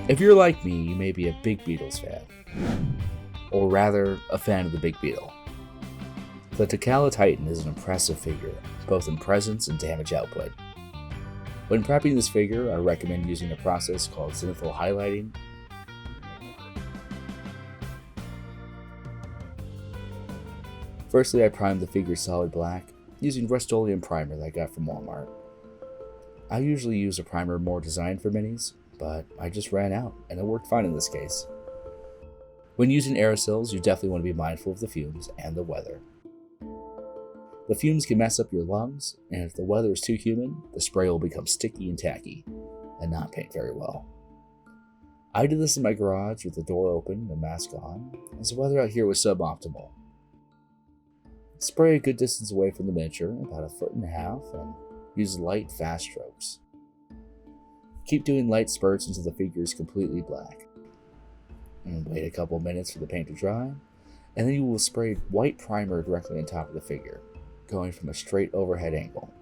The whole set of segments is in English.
If you're like me, you may be a big Beatles fan, or rather, a fan of the Big Beetle. The Ticalla Titan is an impressive figure, both in presence and damage output. When prepping this figure, I recommend using a process called zenithal highlighting. Firstly, I primed the figure solid black using Rust-Oleum primer that I got from Walmart. I usually use a primer more designed for minis, but I just ran out, and it worked fine in this case. When using aerosols, you definitely want to be mindful of the fumes and the weather. The fumes can mess up your lungs, and if the weather is too humid, the spray will become sticky and tacky, and not paint very well. I did this in my garage with the door open and mask on, as the weather out here was suboptimal. Spray a good distance away from the miniature, about 1.5 feet, and use light, fast strokes. Keep doing light spurts until the figure is completely black. And wait a couple minutes for the paint to dry, and then you will spray white primer directly on top of the figure, going from a straight overhead angle.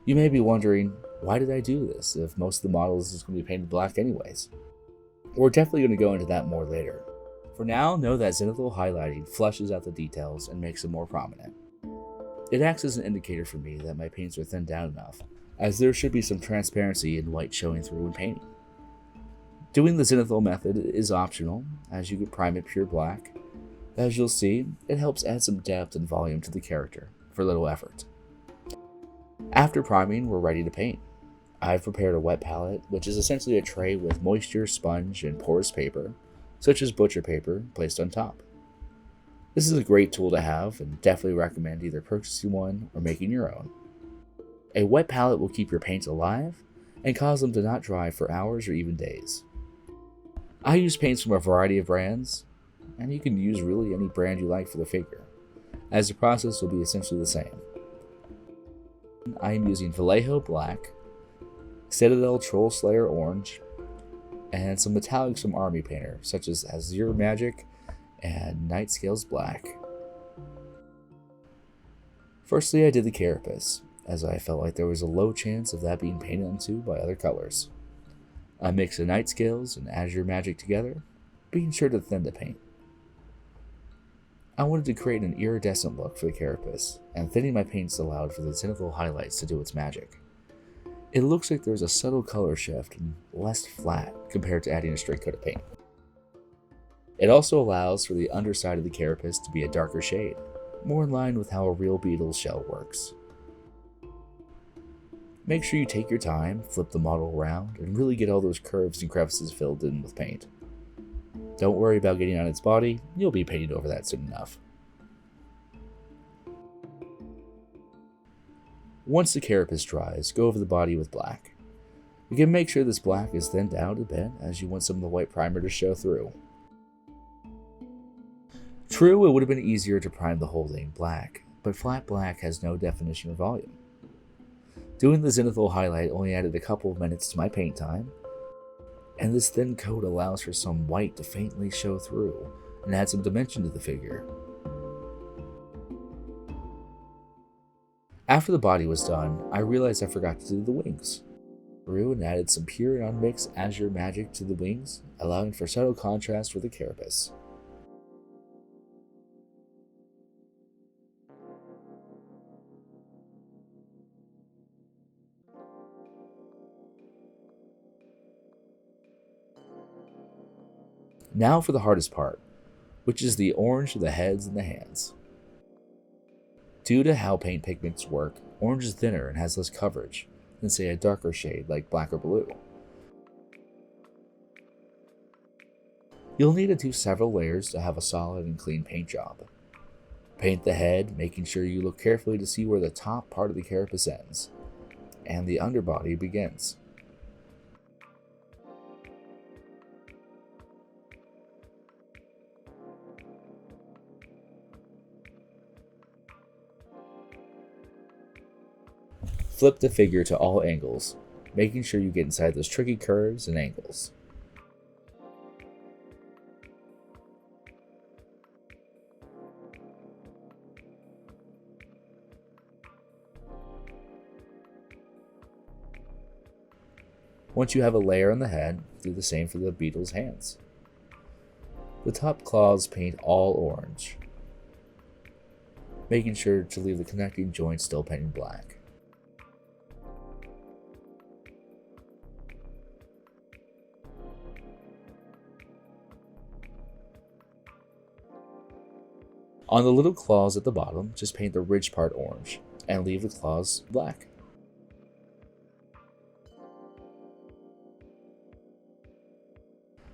You may be wondering, why did I do this if most of the models is going to be painted black anyways? We're definitely going to go into that more later. For now, know that zenithal highlighting flushes out the details and makes them more prominent. It acts as an indicator for me that my paints are thinned down enough, as there should be some transparency and white showing through when painting. Doing the zenithal method is optional, as you could prime it pure black. As you'll see, it helps add some depth and volume to the character, for little effort. After priming, we're ready to paint. I've prepared a wet palette, which is essentially a tray with moisture, sponge, and porous paper, such as butcher paper, placed on top. This is a great tool to have, and definitely recommend either purchasing one or making your own. A wet palette will keep your paints alive, and cause them to not dry for hours or even days. I use paints from a variety of brands, and you can use really any brand you like for the figure, as the process will be essentially the same. I am using Vallejo Black, Citadel Troll Slayer Orange, and some metallics from Army Painter, such as Azure Magic and Night Scales Black. Firstly, I did the carapace, as I felt like there was a low chance of that being painted onto by other colors. I mixed the Night Scales and Azure Magic together, being sure to thin the paint. I wanted to create an iridescent look for the carapace, and thinning my paints allowed for the zenithal highlights to do its magic. It looks like there's a subtle color shift and less flat compared to adding a straight coat of paint. It also allows for the underside of the carapace to be a darker shade, more in line with how a real beetle's shell works. Make sure you take your time, flip the model around, and really get all those curves and crevices filled in with paint. Don't worry about getting on its body, you'll be painted over that soon enough. Once the carapace dries, go over the body with black. You can make sure this black is thinned out a bit, as you want some of the white primer to show through. True, it would have been easier to prime the whole thing black, but flat black has no definition or volume. Doing the zenithal highlight only added a couple of minutes to my paint time, and this thin coat allows for some white to faintly show through and add some dimension to the figure. After the body was done, I realized I forgot to do the wings. Threw and added some pure and unmixed Azure Magic to the wings, allowing for subtle contrast with the carapace. Now for the hardest part, which is the orange of the heads and the hands. Due to how paint pigments work, orange is thinner and has less coverage than, say, a darker shade like black or blue. You'll need to do several layers to have a solid and clean paint job. Paint the head, making sure you look carefully to see where the top part of the carapace ends, and the underbody begins. Flip the figure to all angles, making sure you get inside those tricky curves and angles. Once you have a layer on the head, do the same for the beetle's hands. The top claws paint all orange, making sure to leave the connecting joints still painted black. On the little claws at the bottom, just paint the ridge part orange, and leave the claws black.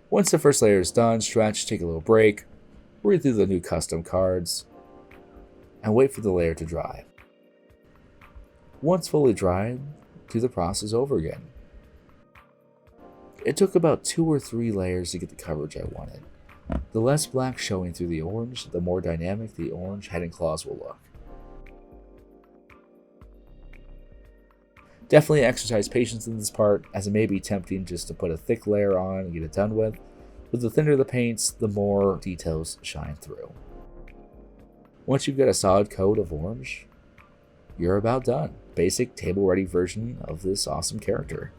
Once the first layer is done, stretch, take a little break, read through the new custom cards, and wait for the layer to dry. Once fully dried, do the process over again. It took about 2 or 3 layers to get the coverage I wanted. The less black showing through the orange, the more dynamic the orange head and claws will look. Definitely exercise patience in this part, as it may be tempting just to put a thick layer on and get it done with, but the thinner the paints, the more details shine through. Once you've got a solid coat of orange, you're about done. Basic table-ready version of this awesome character.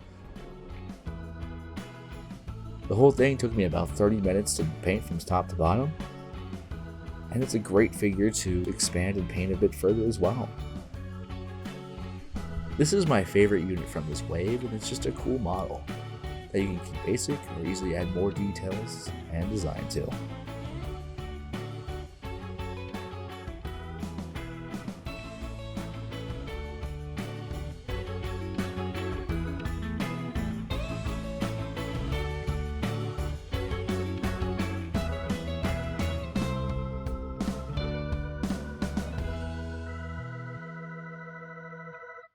The whole thing took me about 30 minutes to paint from top to bottom, and it's a great figure to expand and paint a bit further as well. This is my favorite unit from this wave, and it's just a cool model that you can keep basic or easily add more details and design to.